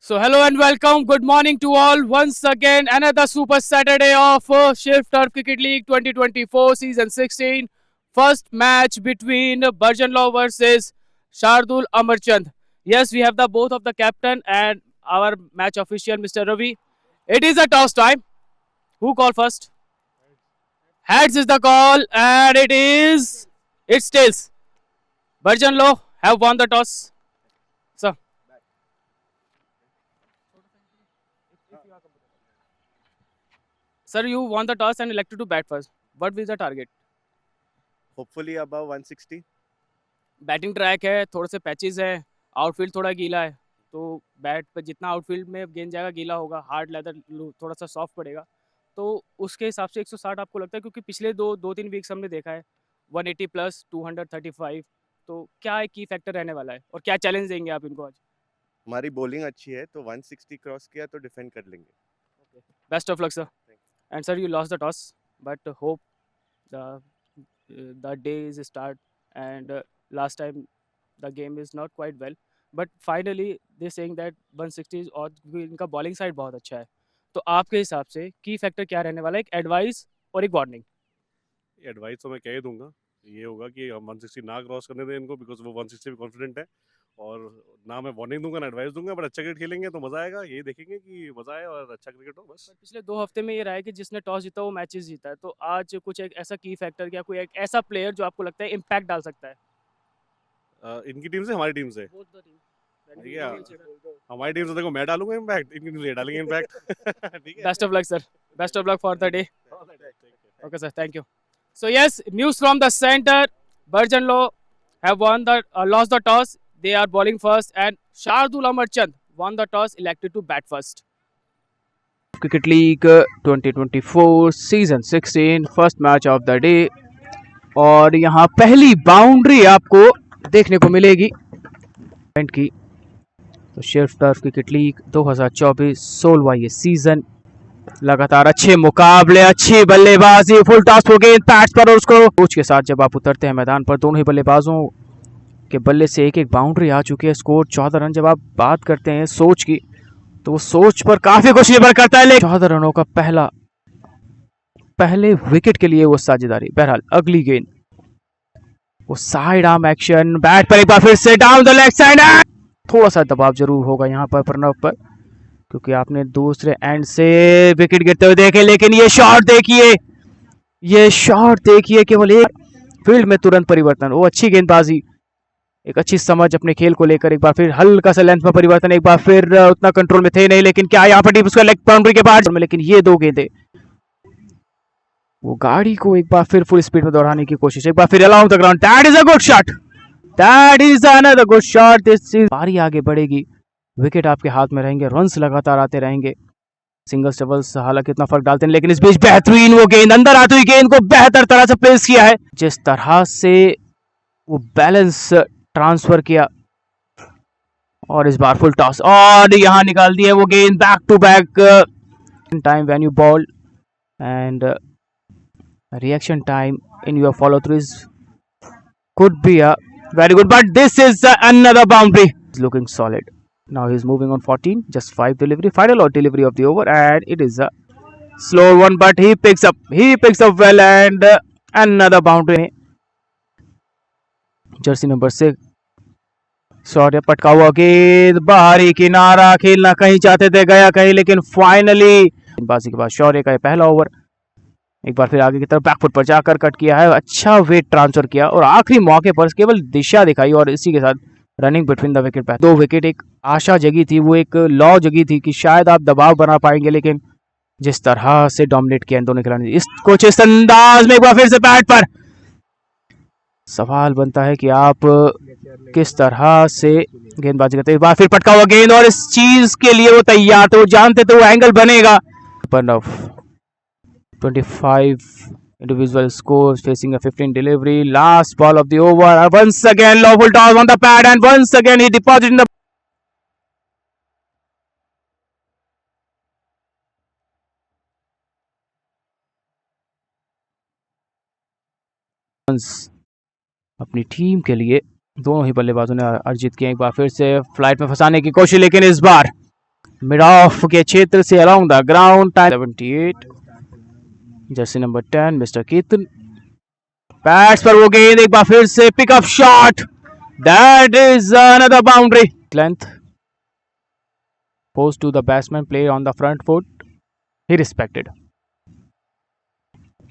So, hello and welcome. Good morning to all. Once again, another Super Saturday of Shift Turf Cricket League 2024 Season 16. First match between Barjanlaw versus Shardul Amarchand. Yes, we have the both of the captain and our match official, Mr. Ravi. It is a toss time. Who call first? Heads is the call, and it stays. Barjanlaw have won the toss. So, sir, you won the toss and elected to bat first. What is the target? Hopefully above 160. Batting track है, थोड़े से patches है, outfield थोड़ा गीला है, तो bat पर जितना आउटफील्ड में गेंद जाएगा गीला होगा, हार्ड लेदर थोड़ा सा सॉफ्ट पड़ेगा, तो उसके हिसाब से 160 आपको लगता है? क्योंकि पिछले दो तीन वीक्स हमने देखा है 180 प्लस 235, तो क्या एक की फैक्टर रहने वाला है और क्या चैलेंज देंगे आप इनको आज? हमारी बॉलिंग अच्छी है तो 160 क्रॉस किया तो डिफेंड कर लेंगे। Best of luck sir. And sir, you lost the toss but hope the day is start, and last time the game is not quite well, but finally they saying that 160 is, और इनका bowling side बहुत अच्छा है, तो आपके हिसाब से की फैक्टर क्या रहने वाला है? एक एडवाइस और एक वार्निंग. एडवाइस तो मैं कह ही दूंगा, ये होगा कि हम 160 ना क्रॉस करने दें इनको, बिकॉज वो 160 पे कॉन्फिडेंट है, और ना मैं वार्निंग दूंगा ना एडवाइस दूंगा, बट अच्छा क्रिकेट खेलेंगे तो मजा आएगा, यही देखेंगे कि मजा आए और अच्छा क्रिकेट हो बस। पिछले 2 हफ्ते में ये रहा है कि जिसने टॉस जीता वो मैचेस जीता है, तो आज कुछ एक ऐसा की फैक्टर या कोई एक ऐसा प्लेयर जो आपको लगता है इम्पैक्ट डाल सकता है? इनकी टीम से हमारी टीम से ठीक है, हमारी टीम से देखो मैं डालूंगा इम्पैक्ट, इनकी टीम से ये डालेंगे इम्पैक्ट ठीक है। Best of luck sir, best of luck for the day. Okay, sir. Thank you. So yes, news from the center. Barjanlaw have lost the toss. They are bowling first, and Shardul Amarchand won the toss, elected to bat first. Cricket League 2024 Season 16 first match of the day. और यहाँ पहली boundary आपको देखने को मिलेगी की. तो shift turf cricket league 2024 16वां ये सीजन, लगातार अच्छे मुकाबले, अच्छी बल्लेबाजी, फुल टॉस हो गए पैड्स पर, और उसको कोच के साथ जब आप उतरते हैं मैदान पर, दोनों ही बल्लेबाजों के बल्ले से एक एक बाउंड्री आ चुकी है. Score 14 run. जब आप बात करते हैं सोच की, तो वो सोच पर काफी कुछ निर्भर करता है, लेकिन 14 रनों का पहले विकेट के लिए वो साझेदारी. बहरहाल अगली गेंद, वो साइड आर्म एक्शन, बैट पर एक बार फिर से डाउन द लेग साइड. थोड़ा सा दबाव जरूर होगा यहाँ पर प्रणव पर, क्योंकि आपने दूसरे एंड से विकेट गिरते हुए देखे, लेकिन ये शॉट देखिए, केवल एक फील्ड में तुरंत परिवर्तन. वो अच्छी गेंदबाजी, एक अच्छी समझ अपने खेल को लेकर, एक बार फिर हल्का सा लेंथ में परिवर्तन, एक बार फिर उतना कंट्रोल में थे नहीं, लेकिन क्या यहाँ पर टीम उसका लेग बाउंड्री के बाद में, लेकिन ये दो गेंदें, वो गाड़ी को एक बार फिर फुल स्पीड में दौड़ाने की कोशिश, एक बार फिर along the ground. That is a good shot, that is another good shot. This is बारी आगे बढ़ेगी, विकेट आपके हाथ में रहेंगे, रन्स लगातार आते रहेंगे. सिंगल्स डबल्स हालांकि इतना फर्क डालते हैं, लेकिन इस बीच बेहतरीन वो गेंद, अंदर आती हुई गेंद को बेहतर तरह से प्लेस किया है. जिस तरह से वो बैलेंस ट्रांसफर किया, और इस बार फुल टॉस, और यहां निकाल दिया वो गेंद back to back. Time when you ball and reaction time in your follow through is could be a very good, but this is another boundary. He's looking solid. Now he's moving on 14, just 5 delivery, final out delivery of the over, and it is a slow one, but he picks up well, and another boundary. Jersey number 6, शौर्य पटका हुआ गेंद, बाहरी किनारा, खेलना कहीं चाहते थे, गया कहीं, लेकिन फाइनली बाजी के बाद शौर्य का पहला ओवर, एक बार फिर आगे की तरफ बैकफुट पर जाकर कट किया है, अच्छा वेट ट्रांसफर किया, और आखिरी मौके पर केवल दिशा दिखाई, और इसी के साथ रनिंग बिटवीन द विकेट पे 2 विकेट. एक आशा जगी थी, वो एक लॉ जगी थी कि शायद आप दबाव बना पाएंगे, लेकिन जिस तरह से डोमिनेट किया इन दोनों खिलाड़ी, इसको इस अंदाज में एक बार फिर से बैट पर, सवाल बनता है कि आप किस तरह से गेंदबाजी करते हैं. एक बार फिर पटका हुआ गेंद, और इस चीज के लिए वो तैयार थे, वो जानते थे वो एंगल बनेगा. 25 individual scores facing a 15 delivery, last ball of the over, once again lawful toss on the pad, and once again he deposited in the अपनी टीम के लिए. दोनों ही बल्लेबाजों ने अर्जित किए, एक बार फिर से फ्लाइट में फंसाने की कोशिश, लेकिन इस बार मिड ऑफ के क्षेत्र से around the ground time 78 jersey number 10 mister Kirtan bats पर वो गेंद एक बार फिर से pick up shot that is another boundary length post to the batsman play on the front foot he respected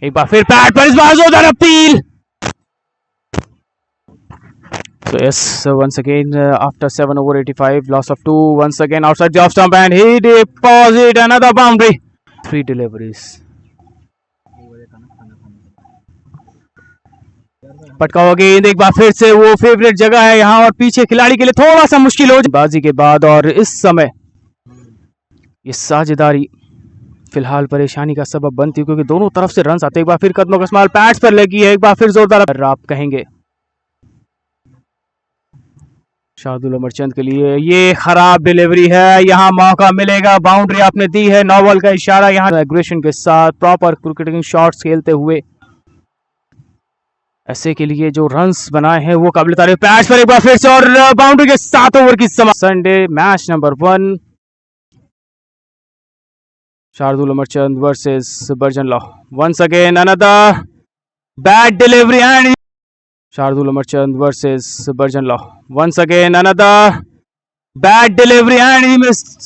एक बार फिर बैट पर इस बार जोरदार appeal So yes, so once again after 7 over 85, loss of 2, once again outside the off stump and he deposit another boundary. 3 deliveries. पटका हुआ गेंद एक बार फिर से वो फेवरेट जगह है यहाँ और पीछे खिलाड़ी के लिए थोड़ा सा मुश्किल हो बाजी के बाद और इस समय ये साझेदारी फिलहाल परेशानी का सबब बनती है क्योंकि दोनों तरफ से रन आते एक बार फिर कदमों का इस्तेमाल पैड्स पर लगी है एक बार फिर जोरदार आप कहेंगे शार्दुल अमरचंद के लिए ये खराब डिलीवरी है यहाँ मौका मिलेगा बाउंड्री आपने दी है नॉवल का इशारा यहाँ एग्रेशन के साथ प्रॉपर क्रिकेटिंग शॉट्स खेलते हुए ऐसे के लिए जो रन्स बनाए हैं वो काबिल तारीफ पैच पर एक बार फिर से और बाउंड्री के 7 ओवर की Sunday match number 1 Shardul Amarchand versus बर्जन लॉ once again another bad delivery and Shardul Amarchand versus बर्जन लॉ once again another bad delivery and he missed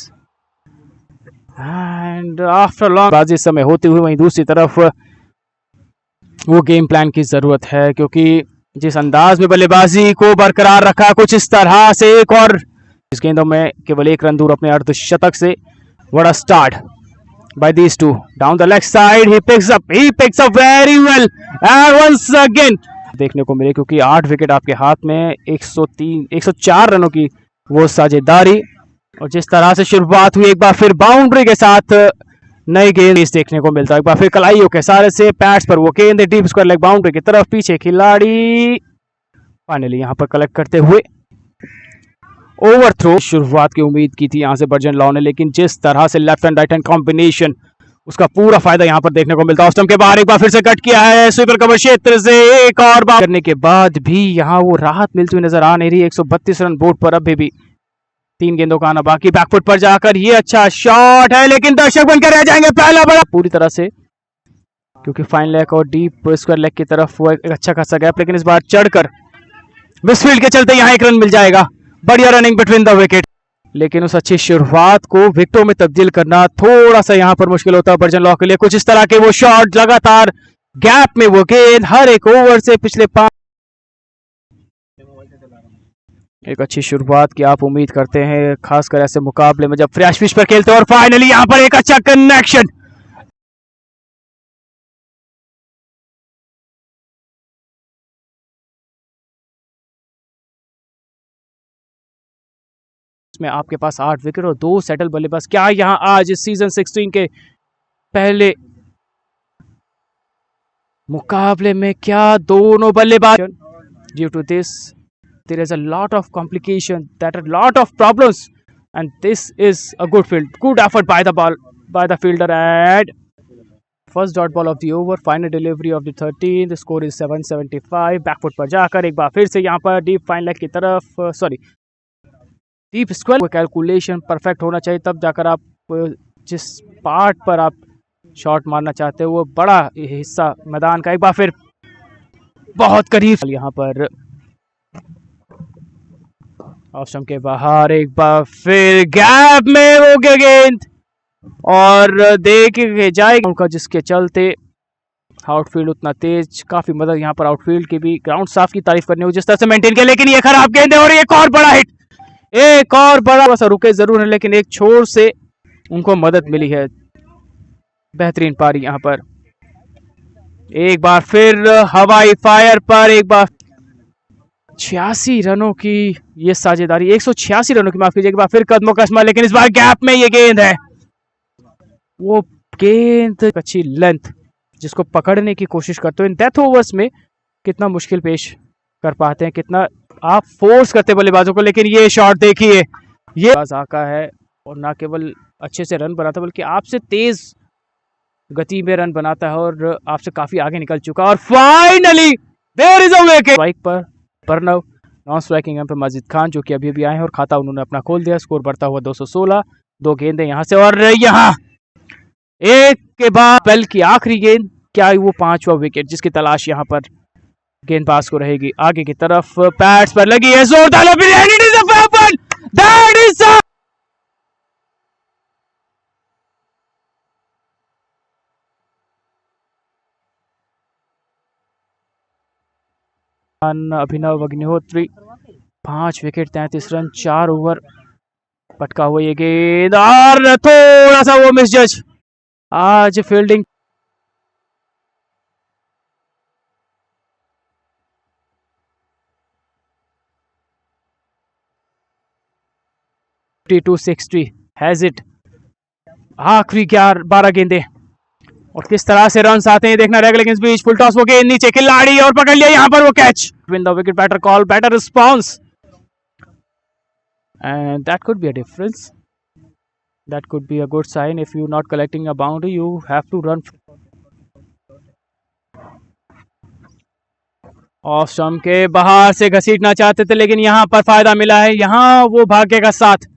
and after long बाजी समय होते हुए वहीं दूसरी तरफ वो गेम प्लान की जरूरत है क्योंकि जिस अंदाज में बल्लेबाजी को बरकरार रखा कुछ इस तरह से एक और इस गेंदों में केवल एक रन दूर अपने अर्धशतक से what a start by these two down the leg side he picks up very well and once again देखने को मिले क्योंकि 8 विकेट आपके हाथ में 104 रनों की वो साझेदारी और जिस तरह से शुरुआत हुई एक बार फिर बाउंड्री के साथ नई गेंद देखने को मिलता है एक बार फिर कलाइयों के सारे से पैड्स पर वो गेंद डीप स्क्वायर लेग बाउंड्री की तरफ पीछे खिलाड़ी फाइनली यहाँ पर कलेक्ट करते हुए ओवर थ्रो शुरुआत की उम्मीद की थी यहाँ से बर्जन लॉ ने लेकिन जिस तरह से left and right hand combination उसका पूरा फायदा यहाँ पर देखने को मिलता है स्टंप के बाहर एक बार फिर से कट किया है स्वीपर कवर क्षेत्र से एक और बार करने के बाद भी यहाँ वो राहत मिलती हुई नजर आ नहीं रही 132 रन बोर्ड पर अभी भी 3 गेंदों का आना बाकी बैकफुट पर जाकर ये अच्छा शॉट है लेकिन दर्शक बनकर रह जाएंगे पहला बड़ा पूरी तरह से क्योंकि फाइन लेग और डीप स्क्वायर लेग की तरफ वो एक अच्छा खासा गैप लेकिन इस बार चढ़कर मिसफील्ड के चलते यहाँ 1 रन मिल जाएगा बढ़िया रनिंग बिटवीन द विकेट लेकिन उस अच्छी शुरुआत को विकेटों में तब्दील करना थोड़ा सा यहाँ पर मुश्किल होता है बर्जन लॉ के लिए कुछ इस तरह के वो शॉट लगातार गैप में वो गेंद हर एक ओवर से पिछले 5 एक अच्छी शुरुआत की आप उम्मीद करते हैं खासकर ऐसे मुकाबले में जब फ्रेश पिच पर खेलते हैं और फाइनली यहाँ पर एक अच्छा कनेक्शन में आपके पास 8 विकेट और 2 सेटल बल्लेबाज क्या यहां आज सीजन 16 के पहले मुकाबले में क्या दोनों बल्लेबाज due to this there is a lot of complication that are lot of problems and this is a good effort by the fielder at first dot ball of the over final delivery of the 13 the score is 775 backfoot पर जाकर एक बार फिर से यहां पर deep fine leg की तरफ डीप स्क्वायर कैलकुलेशन परफेक्ट होना चाहिए तब जाकर आप जिस पार्ट पर आप शॉट मारना चाहते हो वो बड़ा हिस्सा मैदान का एक बार फिर बहुत करीब यहाँ पर ऑप्शन के बाहर एक बार फिर गैप में हो गया गेंद और देखे जाएगा उनका जिसके चलते आउटफील्ड उतना तेज काफी मदद यहाँ पर आउटफील्ड की भी ग्राउंड साफ की तारीफ करनी हो जिस तरह से मेंटेन किया लेकिन ये खराब गेंद है और एक और बड़ा हिट एक और बड़ा सा रुके जरूर है लेकिन एक छोर से उनको मदद मिली है बेहतरीन पारी यहाँ पर एक बार फिर हवाई फायर पर एक बार 86 रनों की ये साझेदारी 186 रनों की माफ कीजिए एक बार फिर कदमों का इस्तेमाल लेकिन इस बार गैप में ये गेंद है वो गेंद अच्छी लेंथ जिसको पकड़ने की कोशिश करते हो इन डेथ ओवर्स में कितना मुश्किल पेश कर पाते हैं कितना आप फोर्स करते बल्लेबाजों को लेकिन ये शॉट देखिए ये आका है और ना केवल अच्छे से रन बनाता बल्कि आपसे तेज गति में रन बनाता है और आपसे काफी आगे निकल चुका और finally there is a wicket strike पर प्रणव नॉन स्ट्राइकिंग पर मजीद खान जो कि अभी अभी आए हैं और खाता उन्होंने अपना खोल दिया स्कोर बढ़ता हुआ 216 2 गेंदें यहां से और यहां एक के बाद बेल की आखिरी गेंद, क्या वो 5वां विकेट जिसकी तलाश यहां पर गेंदबाज को रहेगी। आगे की तरफ पैड्स पर लगी है जोरदार अभिनव अग्निहोत्री 5 विकेट 33 रन 4 ओवर पटका हुआ ये गेंद और थोड़ा सा वो मिस जज। आज फील्डिंग टू 60 हैज इट। आखिरी 12 गेंदे और किस तरह से रन आते हैं देखना रहेगा। लेकिन इस बीच फुल टॉस वो गेंद नीचे खिलाड़ी और पकड़ लिया यहां पर वो catch. Win the wicket batter call batter response and that could be a difference, that could be a good sign. If you not collecting a boundary you have to run off stump के बाहर से घसीटना चाहते थे लेकिन यहां पर फायदा मिला है, यहां वो भाग्य का साथ।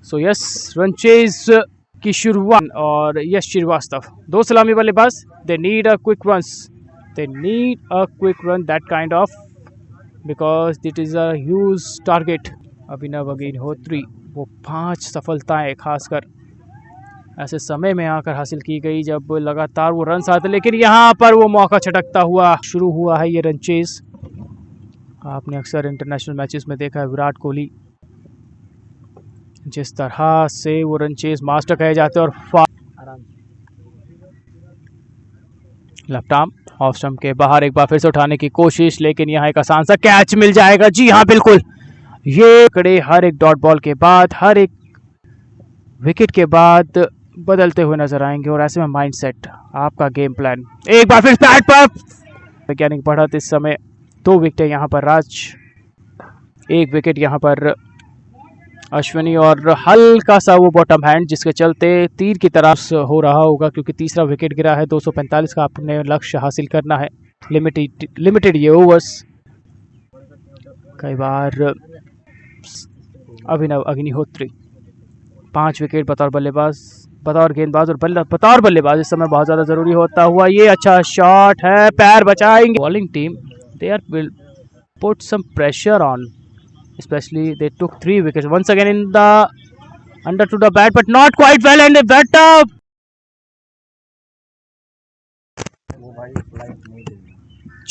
सो यस रन चेज की शुरुआत और यश श्रीवास्तव 2 सलामी बल्लेबाज। They need a quick runs, they need a quick run that kind of because it is a huge target. Abhinav Agnihotri वो 5 सफलताएं खासकर ऐसे समय में आकर हासिल की गई जब लगातार वो रन आते, लेकिन यहाँ पर वो मौका छटकता हुआ शुरू हुआ है ये रन चेज। आपने अक्सर इंटरनेशनल मैचेस में देखा है विराट कोहली जिस तरह से वो रन चेज मास्टर कहे जाते हैं और लेफ्ट आर्म ऑफ स्टंप के बाहर एक बार फिर से उठाने की कोशिश, लेकिन यहाँ एक आसान सा कैच मिल जाएगा। जी हाँ बिल्कुल, ये कड़े हर एक डॉट बॉल के बाद हर एक विकेट के बाद बदलते हुए नजर आएंगे और ऐसे में माइंडसेट आपका गेम प्लान एक बार फिर बैट पर वैज्ञानिक बढ़त। इस समय 2 विकेट यहाँ पर राज, 1 विकेट यहाँ पर अश्विनी और हल्का सा वो बॉटम हैंड जिसके चलते तीर की तरफ हो रहा होगा क्योंकि तीसरा विकेट गिरा है। 245 का अपने लक्ष्य हासिल करना है, लिमिटेड ये ओवर्स। कई बार अभिनव अग्निहोत्री 5 विकेट बतौर बल्लेबाज, बतौर गेंदबाज और बतौर बल्लेबाज इस समय बहुत ज़्यादा ज़रूरी होता हुआ। ये अच्छा शॉट है, पैर बचाएंगे। Bowling team they are will put some pressure on, especially they took 3 wickets once again in the under to the bat but not quite well and a better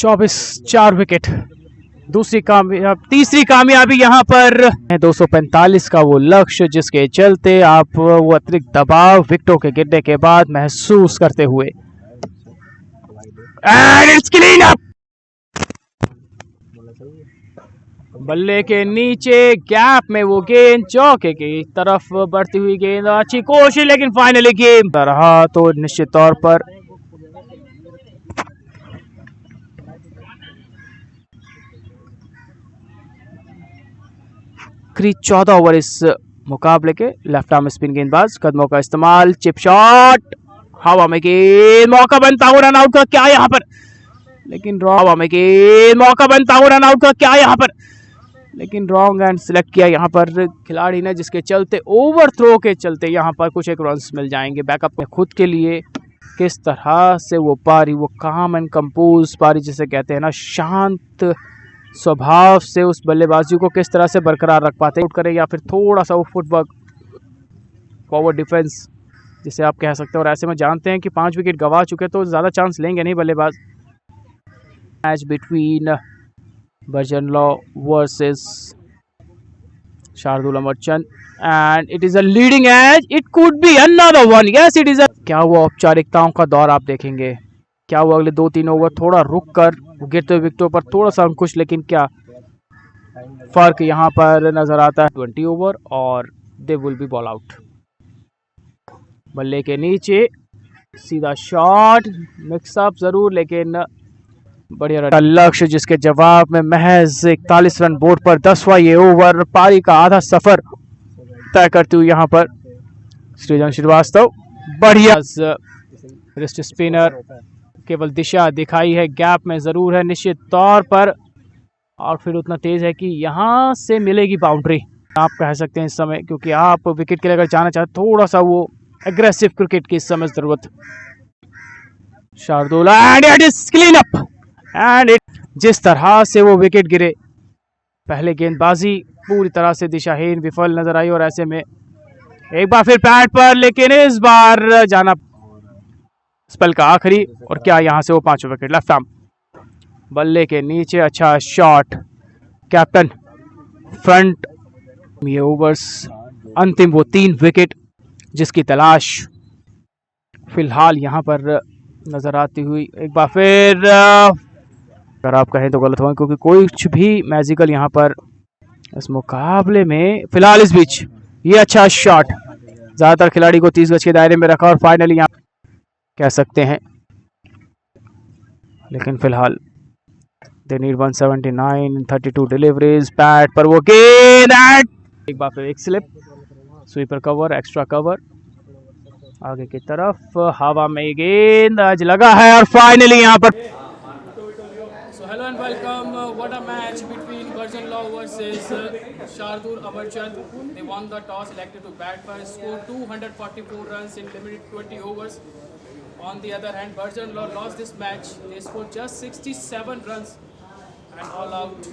4 wicket. तीसरी कामयाबी यहाँ पर 245 का वो लक्ष्य जिसके चलते आप वो अतिरिक्त दबाव विकेटों के गिरने के बाद महसूस करते हुए and it's clean up। बल्ले के नीचे गैप में वो गेंद चौके की तरफ बढ़ती हुई गेंद, अच्छी कोशिश लेकिन फाइनली गेम रहा तो निश्चित तौर पर आखिरी 14 ओवर इस मुकाबले के। लेफ्ट आर्म स्पिन गेंदबाज, कदमों का इस्तेमाल, चिप शॉट, हवा में गेंद, मौका बनता हुआ रन आउट का क्या यहाँ पर, लेकिन हवा में गेंद, मौका बनता हुआ रन आउट का क्या यहाँ पर, लेकिन रॉन्ग एंड सिलेक्ट किया यहाँ पर खिलाड़ी ने जिसके चलते ओवर थ्रो के चलते यहाँ पर कुछ एक रन्स मिल जाएंगे बैकअप में खुद के लिए। किस तरह से वो पारी, वो काम एंड कंपोज पारी जिसे कहते हैं ना, शांत स्वभाव से उस बल्लेबाजी को किस तरह से बरकरार रख पाते हैं करें या फिर थोड़ा सा वो फुटवर्क फॉरवर्ड डिफेंस जिसे आप कह सकते हैं। और ऐसे में जानते हैं कि 5 विकेट गंवा चुके तो ज़्यादा चांस लेंगे नहीं बल्लेबाज। Match between Bhajanlaw versus Shardul Amarchand and it is a leading edge, it could be another one, yes it is a। क्या वो औपचारिकताओं का दौर आप देखेंगे, क्या हुआ अगले 2-3 ओवर थोड़ा रुक कर गिरते हुए विकेटों पर थोड़ा सा अंकुश, लेकिन क्या फर्क यहाँ पर नजर आता है। 20 ओवर और they will be ball out. बल्ले के नीचे सीधा शॉट, मिक्सअप जरूर लेकिन बढ़िया रन। लक्ष्य जिसके जवाब में महज 41 रन बोर्ड पर 10वां ये ओवर पारी का आधा सफर तय करते हुए यहाँ पर सृजन श्रीवास्तव बढ़िया रिस्ट स्पिनर, केवल दिशा दिखाई है, गैप में जरूर है निश्चित तौर पर, और फिर उतना तेज है कि यहाँ से मिलेगी बाउंड्री आप कह सकते हैं इस समय, क्योंकि आप विकेट के लिए अगर जाना चाहते थोड़ा सा वो एग्रेसिव क्रिकेट की इस समय जरूरत। Shardul and it is clean up and it, जिस तरह से वो विकेट गिरे, पहले गेंदबाजी पूरी तरह से दिशाहीन विफल नजर आई, और ऐसे में एक बार फिर पैड पर, लेकिन इस बार जाना स्पेल का आखिरी, और क्या यहाँ से वो 5 विकेट लेफ्ट आर्म बल्ले के नीचे। अच्छा शॉट कैप्टन फ्रंट, ये ओवर्स अंतिम वो 3 विकेट जिसकी तलाश फिलहाल यहाँ पर नजर आती हुई। एक बार फिर अगर आप कहें तो गलत होगा, क्योंकि कुछ भी मैजिकल यहाँ पर इस मुकाबले में फिलहाल इस बीच। ये अच्छा शॉट, ज्यादातर खिलाड़ी को 30 गज के दायरे में रखा और फाइनली यहाँ कह सकते हैं, लेकिन फिलहाल दे नीड 179 32 डिलीवरीज। पैड पर वो गेंद एंड एक बार फिर एक slip, sweeper cover, extra cover आगे की तरफ, हवा में गेंद आज लगा है, और फाइनली यहाँ पर। So hello and welcome. What a match between Virgin Law versus Shardul Amarchand. They won the toss, elected to bat first, scored 244 runs in limited 20 overs. On the other hand, Virgin Law lost this match. They scored just 67 runs and all out.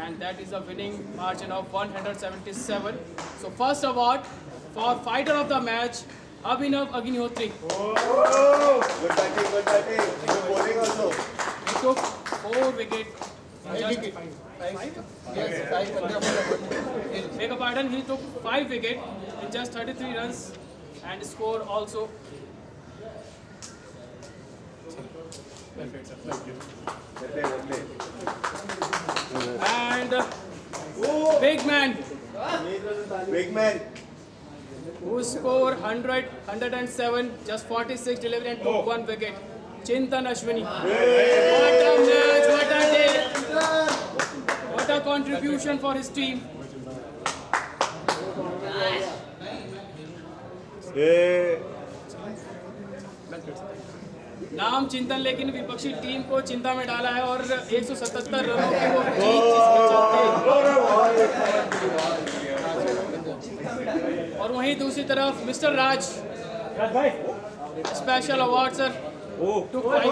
And that is a winning margin of 177. So first award for fighter of the match, Abhinav Agnihotri. Good batting, good batting. Good bowling also. He took 4 wickets. Beg your pardon, he took 5 wickets in just 33 runs and scored also. And big man who scored 100, 107, just 46 delivery and took 1 wicket. Chintan Ashwini. What a match, what a day. What a contribution for his team. नाम चिंतन, लेकिन विपक्षी team को चिंता में डाला है और 177 रनों की वो जीत जिसके चलते। और वहीं दूसरी तरफ mister Raj, special award sir, to 5।